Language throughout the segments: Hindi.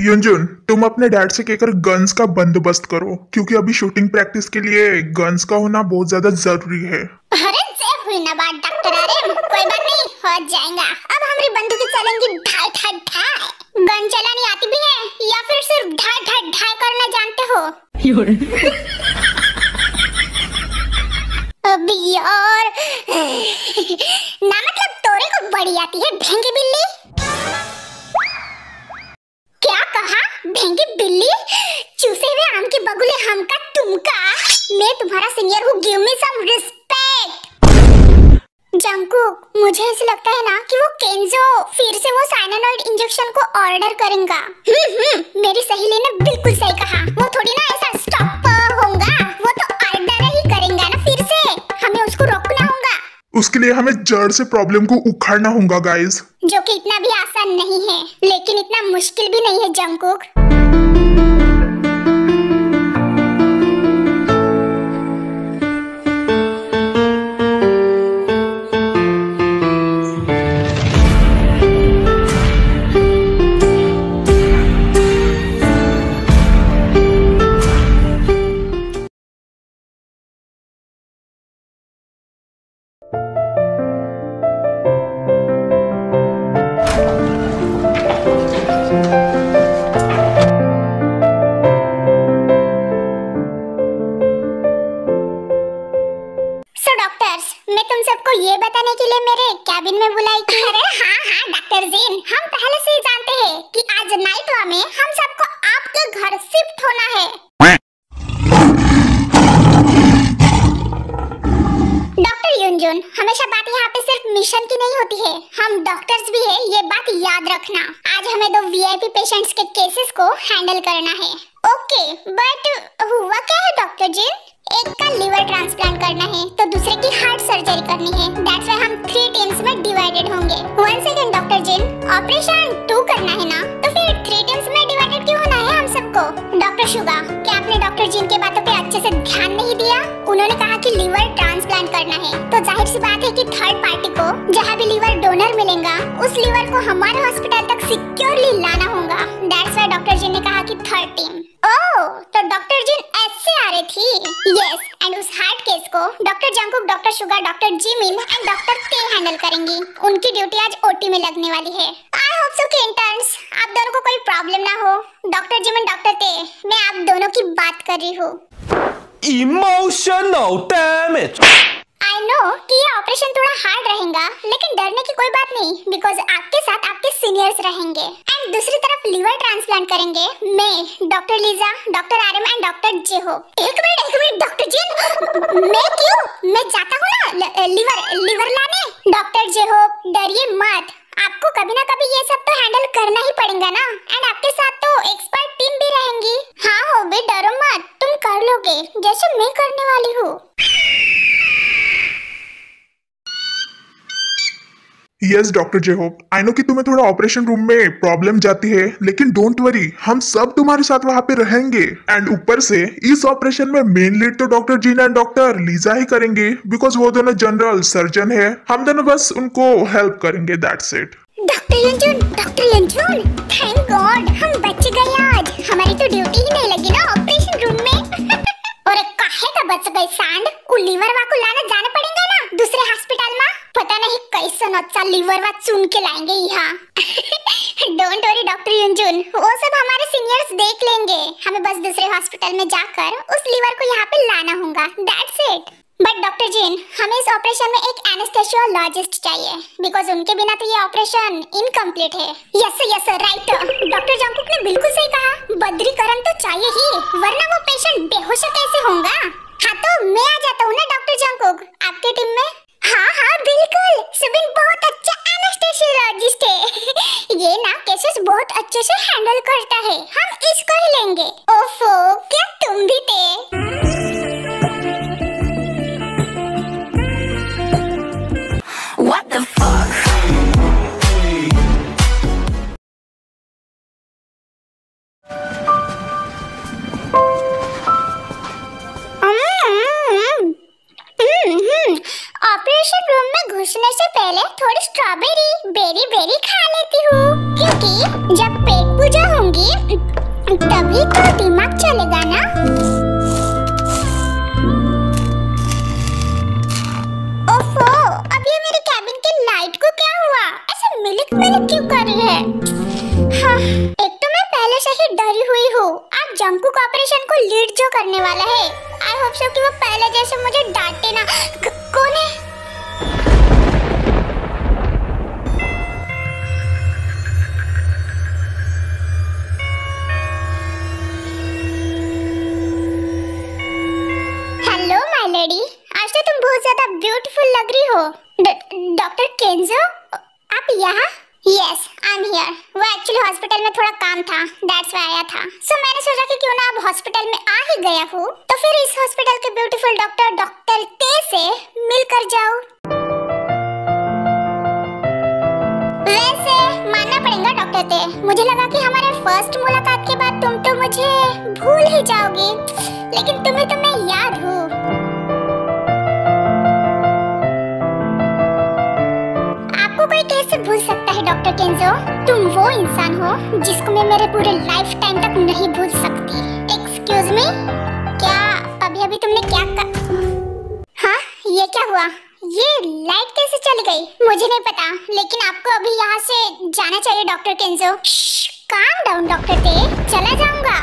युंजुन, तुम अपने डैड से कहकर गन्स का बंदोबस्त करो क्योंकि अभी शूटिंग प्रैक्टिस के लिए गन्स का होना बहुत ज्यादा जरूरी है। अरे सेफ हुई ना बात डॉक्टर आर्यन, कोई बात नहीं, हो जाएगा। अब हमारी बंदूकें चलेंगी ढाई ढाई ढाई। गन चलानी आती भी है या फिर सिर्फ ढाई ढाई ढाई करना जानते हो? अभी यार ना मतलब तोरे को बड़ी आती है भेंगी बिल्ली। क्या कहा? भेंगी बिल्ली? चूसे हुए आम के बगुले हमका तुमका। मैं तुम्हारा सीनियर हूँ, give me some respect. Jungkook, मुझे ऐसा लगता है ना कि वो केंजो फिर से वो साइनानाइड इंजेक्शन को ऑर्डर करेगा। मेरी सहेली ने बिल्कुल सही कहा। वो थोड़ी ना ऐसा स्टॉप होगा, वो तो ऑर्डर ही करेगा ना फिर से। हमें उसको रोकना होगा। उसके लिए हमें जड़ से प्रॉब्लम को उखाड़ना होगा गाइस, जो कि इतना भी आसान नहीं है, लेकिन इतना मुश्किल भी नहीं है जंकुक। मैं तुम सबको ये बताने के लिए मेरे कैबिन में बुलाई थी। अरे हाँ डॉक्टर जीन, हम पहले से ही जानते हैं कि आज नाइट में हम सबको आपके घर शिफ्ट होना है। डॉक्टर युनजुन, हमेशा बात यहाँ पे सिर्फ मिशन की नहीं होती है, हम डॉक्टर्स भी है, ये बात याद रखना। आज हमें 2 वीआईपी पेशेंट्स के केसेस को हैंडल करना है। ओके, बट हुआ क्या है डॉक्टर जीन? एक का लिवर ट्रांसप्लांट करना है तो दूसरे की हार्ट सर्जरी करनी है। दैट्स व्हाई हम 3 टीम्स में डिवाइडेड होंगे। 1 सेकंड डॉक्टर जिन, ऑपरेशन 2 करना है ना, तो फिर 3 टीम्स में डिवाइडेड क्यों होना है हम सबको? डॉक्टर शुगा, क्या आपने डॉक्टर जिन के बातों पे अच्छे से ध्यान नहीं दिया? उन्होंने कहा कि लिवर ट्रांसप्लांट करना है, तो जाहिर सी बात है कि थर्ड पार्टी को जहाँ भी लिवर डोनर मिलेगा उस लिवर को हमारे हॉस्पिटल तक सिक्योरली लाना होगा। दैट्स व्हाई डॉक्टर जिन ने कहा कि थर्ड टीम। ओह, तो डॉक्टर जिन ऐसे आ रही थी। यस, एंड उस हार्ट केस को doctor Jungkook, doctor sugar, doctor Jimin and doctor ते हैंडल करेंगी। उनकी ड्यूटी आज ओटी में लगने वाली है। आई होप सो कि इंटर्न्स आप दोनों को कोई प्रॉब्लम ना हो। डॉक्टर जिमिन, डॉक्टर ते, मैं आप दोनों की बात कर रही हूँ। Emotional damage। आई नो कि ये ऑपरेशन थोड़ा हार्ड रहेगा, लेकिन डरने की कोई बात नहीं, बिकॉज आपके साथ आपके सीनियर्स रहेंगे। एंड दूसरी तरफ लिवर ट्रांसप्लांट करेंगे मैं, doctor Lisa, doctor RM and doctor जेहो। एक मिनट डॉक्टर जिन, मैं क्यों? मैं जाता हूँ ना लिवर लाने। डॉक्टर जेहो, डरिए मत, आपको कभी ना कभी ये सब तो हैंडल करना ही पड़ेगा ना। एंड आपके साथ तो एक्सपर्ट टीम भी रहेंगी। हाँ हो बे, डरो मत, तुम कर लोगे जैसे मैं करने वाली हूँ। यस डॉक्टर जेहोब, आई नो कि तुम्हें थोड़ा ऑपरेशन रूम में प्रॉब्लम जाती है, लेकिन डोंट वरी, हम सब तुम्हारे साथ वहां पे रहेंगे। एंड ऊपर से इस ऑपरेशन में मेन लीड तो doctor Gene and doctor Lisa ही करेंगे, बिकॉज वो दोनों जनरल सर्जन है। हम दोनों बस उनको हेल्प करेंगे, that's it. Doctor Yeonjun, thank God हम बच गए आज। हमारी तो ड्यूटी ही नहीं लगी ना ऑपरेशन रूम में। और काहे का बच गए सांड? लिवर वा को लाना जाना पड़ेगा ना दूसरे हॉस्पिटल में। पता नहीं कैसे नच्चा लिवर वा चुन के लाएंगे यहाँ। डोंट वरी डॉक्टर युनजुन, वो सब हमारे सीनियर्स देख लेंगे। हमें बस दूसरे हॉस्पिटल में जाकर उस लिवर को यहाँ पे लाना होगा, दैट्स इट। बट डॉक्टर जिन, हमें इस ऑपरेशन में एक एनेस्थेसियोलॉजिस्ट चाहिए, बिकॉज उनके बिना तो ये ऑपरेशन इनकम्प्लीट है। यस राइट, डॉक्टर जंकुक ने बिल्कुल सही कहा, बद्रीकरण तो चाहिए ही, वरना वो पेशेंट बेहोश कैसे होगा। हाँ तो मैं आ जाता हूँ ना डॉक्टर जंकुक आपके टीम में। हाँ बिल्कुल, सुबिन बहुत अच्छा एनेस्थेसियोलॉजिस्ट है। ये ना केसेस बहुत अच्छे से हैंडल करता है, हम इसको ही लेंगे। ओफो, क्या तुम भी थे? What the fuck? ठूसने से पहले थोड़ी स्ट्रॉबेरी बेरी बेरी खा लेती हूँ, क्योंकि जब पेट पूजा होंगी तभी तो दिमाग चलेगा ना। ओफो, अब ये मेरे कैबिन की लाइट को क्या हुआ? ऐसे मिलिक मिलिक क्यों कर रही है? हाँ, एक तो मैं पहले से ही डरी हुई हूँ। आज जंकुक ऑपरेशन को लीड जो करने वाला है, आई होप सो कि वो पहले जैसे मुझे डांटे ना। कौन है? हेलो माय लेडी, आज तो तुम बहुत ज्यादा ब्यूटीफुल लग रही हो। डॉक्टर केंजो, आप यहाँ? Yes, I am here. वो एक्चुअली हॉस्पिटल में थोड़ा काम था, दैट्स व्हाई आया था। सो मैंने सोचा कि क्यों ना अब हॉस्पिटल में आ ही गया हूँ तो फिर इस हॉस्पिटल के ब्यूटीफुल डॉक्टर ते से मिलकर जाऊँ। वैसे मानना पड़ेगा डॉक्टर ते, मुझे लगा कि हमारे फर्स्ट मुलाकात के बाद तुम तो मुझे भूल ही जाओगी, लेकिन तुम्हें तो मैं याद हूँ। आपको कोई कैसे भूल सकता है डॉक्टर केंजो? तुम वो इंसान हो जिसको मैं मेरे पूरे लाइफ टाइम तक नहीं भूल सकती। एक्सक्यूज मी, क्या अभी तुमने क्या हाँ, ये क्या हुआ? ये लाइट कैसे चली गई? मुझे नहीं पता, लेकिन आपको अभी यहाँ से जाना चाहिए डॉक्टर केंजो। काम डाउन डॉक्टर ते, चला जाऊंगा।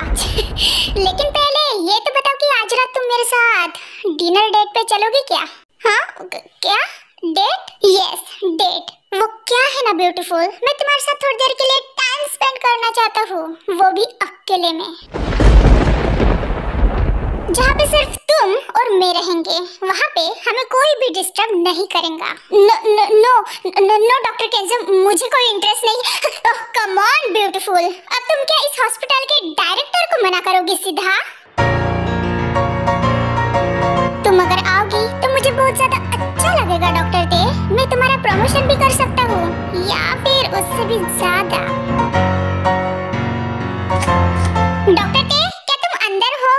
लेकिन पहले ये तो बताओ कि आज रात तुम मेरे साथ डिनर डेट पे चलोगी क्या? हाँ, क्या डेट? Yes, date. वो क्या है ना ब्यूटीफुल, मैं तुम्हारे साथ थोड़ी देर के लिए टाइम स्पेंड करना चाहता हूँ, वो भी अकेले में, जहाँ पे सिर्फ तुम और मैं रहेंगे। वहाँ पे हमें कोई भी डिस्टर्ब नहीं करेगा। नो डॉक्टर केंजो, मुझे कोई इंटरेस्ट नहीं। कम ऑन ब्यूटीफुल, अब तुम क्या इस हॉस्पिटल के डायरेक्टर को मना करोगी सीधा? तुम अगर आओगी तो मुझे बहुत ज्यादा अच्छा लगेगा डॉक्टर ते। मैं तुम्हारा प्रमोशन भी कर सकता हूँ, या फिर उससे भी ज्यादा। डॉक्टर ते, क्या तुम अंदर हो?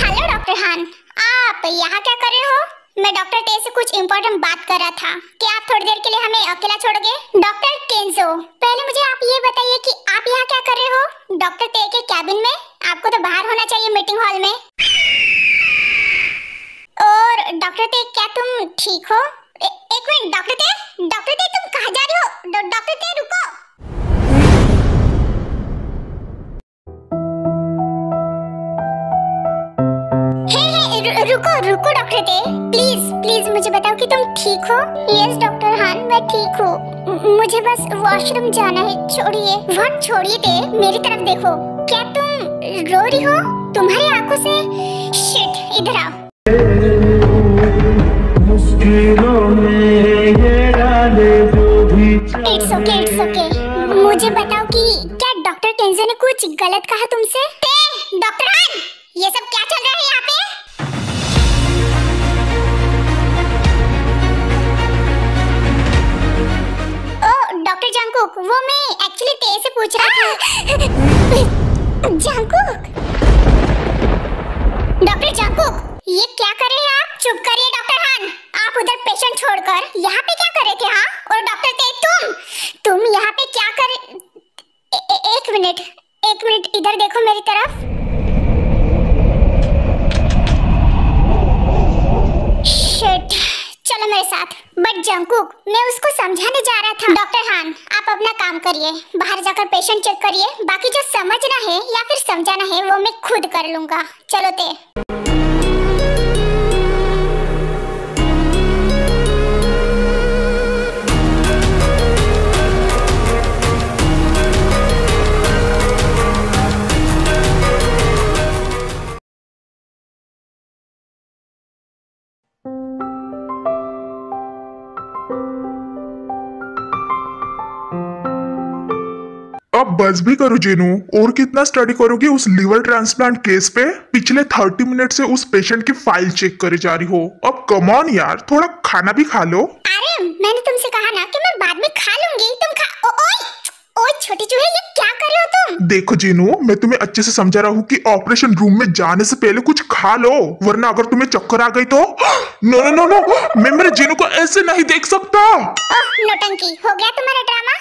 हेलो डॉक्टर हान, आप यहाँ क्या कर रहे हो? मैं डॉक्टर ते से कुछ इम्पोर्टेंट बात कर रहा था। क्या आप थोड़ी देर के लिए हमें अकेला छोड़ोगे? डॉक्टर केंजो, पहले मुझे आप ये बताइए कि आप यहाँ क्या कर रहे हो? डॉक्टर ते के कैबिन में? आपको तो बाहर होना चाहिए मीटिंग हॉल में। और डॉक्टर ते, क्या तुम ठीक हो? एक मिनट डॉक्टर ते तुम कहाँ जा रहे हो? डॉक्टर ते रुको। रुको डॉक्टर ते, प्लीज मुझे बताओ कि तुम ठीक हो? यस डॉक्टर हान, मैं ठीक हूँ, मुझे बस वॉशरूम जाना है। छोड़िए वहाँ, छोड़िए ते, मेरी तरफ देखो। क्या तुम रो रही हो? तुम्हारी आंखों से शिट, इधर आओ। It's okay. मुझे बताओ कि क्या डॉक्टर केंजो ने कुछ गलत कहा तुमसे? डॉक्टर हान, ये सब क्या चल रहा है यहाँ पे? डॉक्टर जंकुक, वो मैं एक्चुअली ते से पूछ रहा था। जंकुक, डॉक्टर जंकुक, ये क्या कर रहे हैं आप? चुप करिए डॉक्टर हान, आप उधर पेशेंट छोड़कर यहाँ पे क्या कर रहे थे? हाँ, और डॉक्टर ते, तुम यहाँ पे क्या कर? एक मिनट इधर देखो मेरी तरफ। शिट, चलो मेरे साथ। बट जंकुक, मैं उसको समझाने जा रहा था। डॉक्टर हान, आप अपना काम करिए, बाहर जाकर पेशेंट चेक करिए, बाकी जो समझना है या फिर समझाना है वो मैं खुद कर लूंगा। चलो ते। अब बस भी करो जेनू, और कितना स्टडी करोगे उस लिवर ट्रांसप्लांट केस पे? पिछले 30 मिनट से उस पेशेंट की फाइल चेक करे जा रही हो। अब कम ऑन यार, थोड़ा खाना भी खा लो। अरे मैंने तुमसे कहा ना कि मैं बाद में खा लूंगी, तुम खा। ओए छोटी चूहे, ये क्या कर रहे हो तुम? देखो जीनू, मैं तुम्हें अच्छे से समझा रहा हूँ कि ऑपरेशन रूम में जाने से पहले कुछ खा लो, वरना अगर तुम्हें चक्कर आ गई तो। नो नो नो नो, मैं मेरे जीनू को ऐसे नहीं देख सकता। ओह नौटंकी, हो गया तुम्हारा ड्रामा।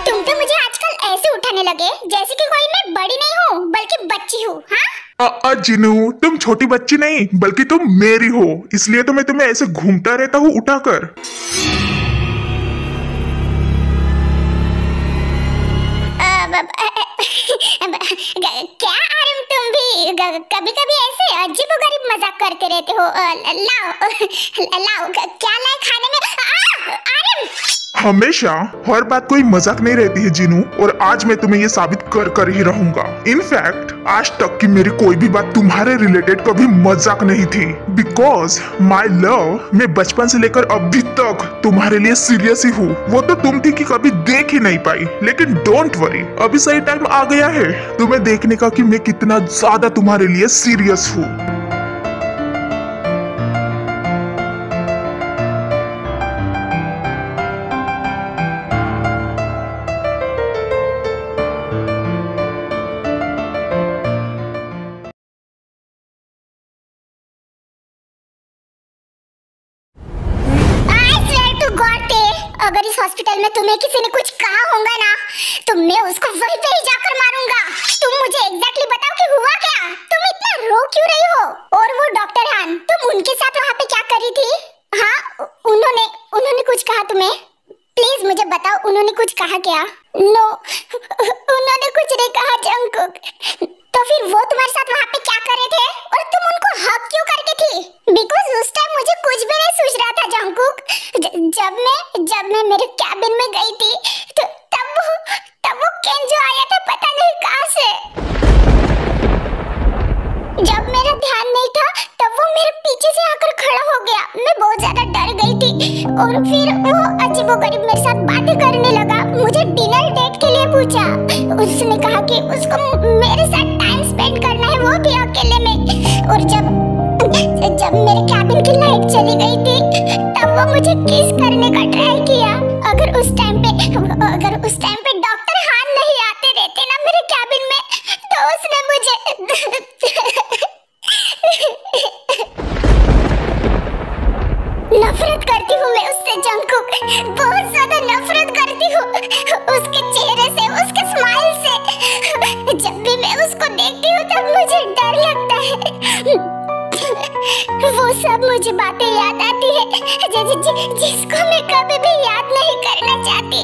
तुम तो मुझे आजकल ऐसे उठाने लगे जैसे कि कोई मैं बड़ी नहीं हूँ बल्कि बच्ची हूँ। हाँ जीनू, तुम छोटी बच्ची नहीं बल्कि तुम मेरी हो, इसलिए तो मैं तुम्हें ऐसे घूमता रहता हूँ उठाकर। क्या आरम, तुम भी कभी कभी ऐसे अजीबोगरीब मजाक करते रहते हो। लाओ लाओ, क्या लाए खाने में? आरम, हमेशा हर बात कोई मजाक नहीं रहती है जीनू, और आज मैं तुम्हें ये साबित कर कर ही रहूंगा। इनफैक्ट आज तक की मेरी कोई भी बात तुम्हारे रिलेटेड कभी मजाक नहीं थी, बिकॉज माई लव, मैं बचपन से लेकर अभी तक तुम्हारे लिए सीरियस ही हूँ। वो तो तुम थी कि कभी देख ही नहीं पाई, लेकिन डोंट वरी, अभी सही टाइम आ गया है तुम्हें देखने का कि मैं कितना ज्यादा तुम्हारे लिए सीरियस हूँ। अगर इस हॉस्पिटल में तुम्हें किसी ने कुछ कहा होगा ना, तो मैं उसको वहीं पे ही जाकर मारूंगा। तुम मुझे एग्जैक्टली बताओ कि हुआ क्या? तुम इतना रो क्यों रही हो? और वो डॉक्टर हान, तुम उनके साथ वहाँ पे क्या कर रही थी? हाँ, उन्होंने कुछ कहा तुम्हें? प्लीज मुझे बताओ, उन्होंने कुछ कहा क्या? नो, उन्होंने कुछ नहीं कहा जंगकुक। तो फिर वो तुम्हारे साथ वहाँ पे क्या कर रहे थे और तुम उनको हग क्यों करके थी? बिकॉज उस टाइम मुझे कुछ भी नहीं सूझ रहा था जंगकुक। जब मैं मेरे कैबिन में गई थी तो तब वो केंजो आया था, पता नहीं कहाँ से। जब मेरा ध्यान नहीं था तब वो मेरे पीछे से आकर खड़ा हो गया। मैं बहुत ज्यादा डर गई थी और फिर वो अजीबोगरीब मेरे साथ बातें करने लगा। मुझे डिनर डेट के लिए पूछा। उसने कहा कि उसको मेरे साथ टाइम स्पेंड करना है, वो भी अकेले में। और जब मेरे कैबिन की लाइट चली गई थी तब वो मुझे किस करने का ट्राई किया। अगर उस टाइम पे डॉक्टर हान नहीं आते रहते ना मेरे कैबिन में, तो उसने मुझे नफरत करती हूँ मैं उससे जंगकुक, बहुत ज्यादा नफरत करती हूँ उसके चेहरे से, उसके स्माइल से। जब भी मैं उसको देखती हूँ तब मुझे डर लगता है। वो सब मुझे बातें याद आती है जिसको मैं कभी भी याद नहीं करना चाहती।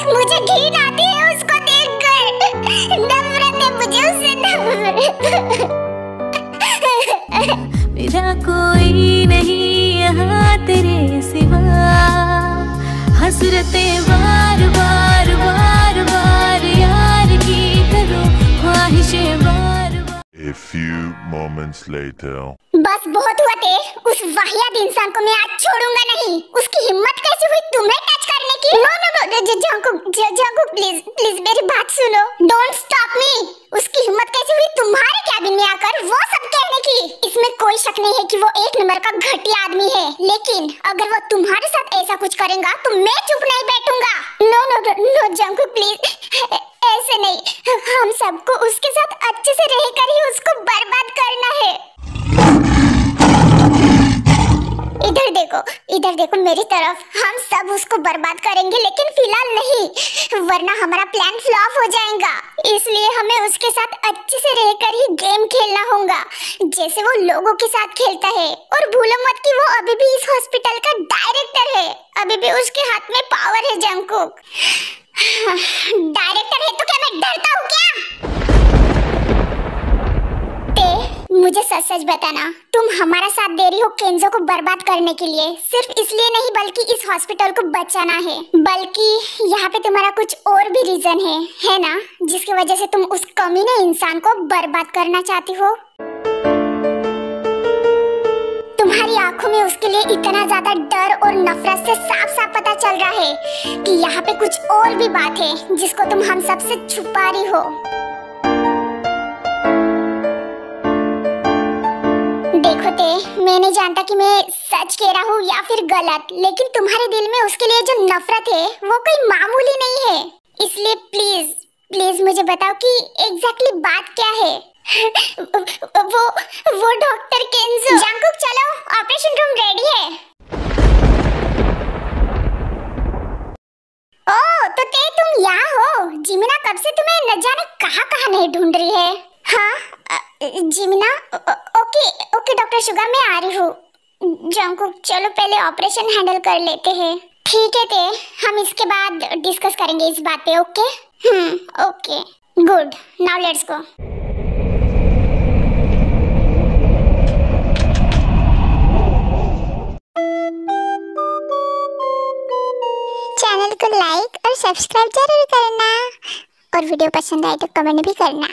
मुझे घिन आती है उसको देखकर, नफरत है मुझे उससे, नफरत। मेरा कोई नहीं यहाँ तेरे सिवा, हसरतें बार बार बार बार यार की करो, ख्वाहिशें बार। A few moments later. बस बहुत हुआ थे। उस वाहियात इंसान को मैं आज छोड़ूंगा नहीं। उसकी हिम्मत कैसे हुई तुम्हें टच करने की? No no no, Jungkook please मेरी बात सुनो। Don't stop me. उसकी हिम्मत कैसे हुई तुम्हारे कैबिन में आकर वो सब कहने की? इसमें कोई शक नहीं है कि वो एक नंबर का घटिया आदमी है, लेकिन अगर वो तुम्हारे साथ ऐसा कुछ करेगा तो मैं चुप नहीं बैठूंगा। No no no Jungkook please, ऐसे नहीं। हम सबको उसके साथ अच्छे से रहकर ही उसको बर्बाद करना है। इधर देखो मेरी तरफ। हम सब उसको बर्बाद करेंगे, लेकिन फिलहाल नहीं, वरना हमारा प्लान फ्लॉप हो जाएगा। इसलिए हमें उसके साथ अच्छे से रहकर ही गेम खेलना होगा, जैसे वो लोगों के साथ खेलता है। और भूलो मत कि वो अभी भी इस हॉस्पिटल का डायरेक्टर है। अभी भी उसके हाथ में पावर है जंगकुक। डायरेक्टर है तो क्या मैं डरता हूँ क्या? मुझे सच बताना, तुम हमारा साथ दे रही हो केंजो को बर्बाद करने के लिए, सिर्फ इसलिए नहीं बल्कि इस हॉस्पिटल को बचाना है। बल्कि यहाँ पे तुम्हारा कुछ और भी रीजन है ना, जिसकी वजह से तुम उस कमीने इंसान को बर्बाद करना चाहती हो। तुम्हारी आंखों में उसके लिए इतना ज्यादा डर और नफरत से साफ साफ पता चल रहा है कि यहाँ पे कुछ और भी बात है जिसको तुम हम सबसे छुपा रही हो। देखो मैं नहीं जानता कि मैं सच कह रहा हूँ या फिर गलत, लेकिन तुम्हारे दिल में उसके लिए जो नफरत है वो कोई मामूली नहीं है। इसलिए प्लीज प्लीज मुझे बताओ कि एग्जैक्टली बात क्या है। वो डॉक्टर केंजो। जंगकुक चलो, ऑपरेशन रूम रेडी है। ओ तो तुम यहाँ हो। जिमिना कब से तुम्हें न जाने कहाँ नहीं ढूंढ रही है। हाँ जिमिना, ओके ओके डॉक्टर शुगा, मैं आ रही हूँ। जंगकुक चलो पहले ऑपरेशन हैंडल कर लेते हैं। ठीक है हम इसके बाद डिस्कस करेंगे इस बात पे। Okay okay good, now let's go. Channel को लाइक और सब्सक्राइब जरूर करना, और वीडियो पसंद आए तो कमेंट भी करना।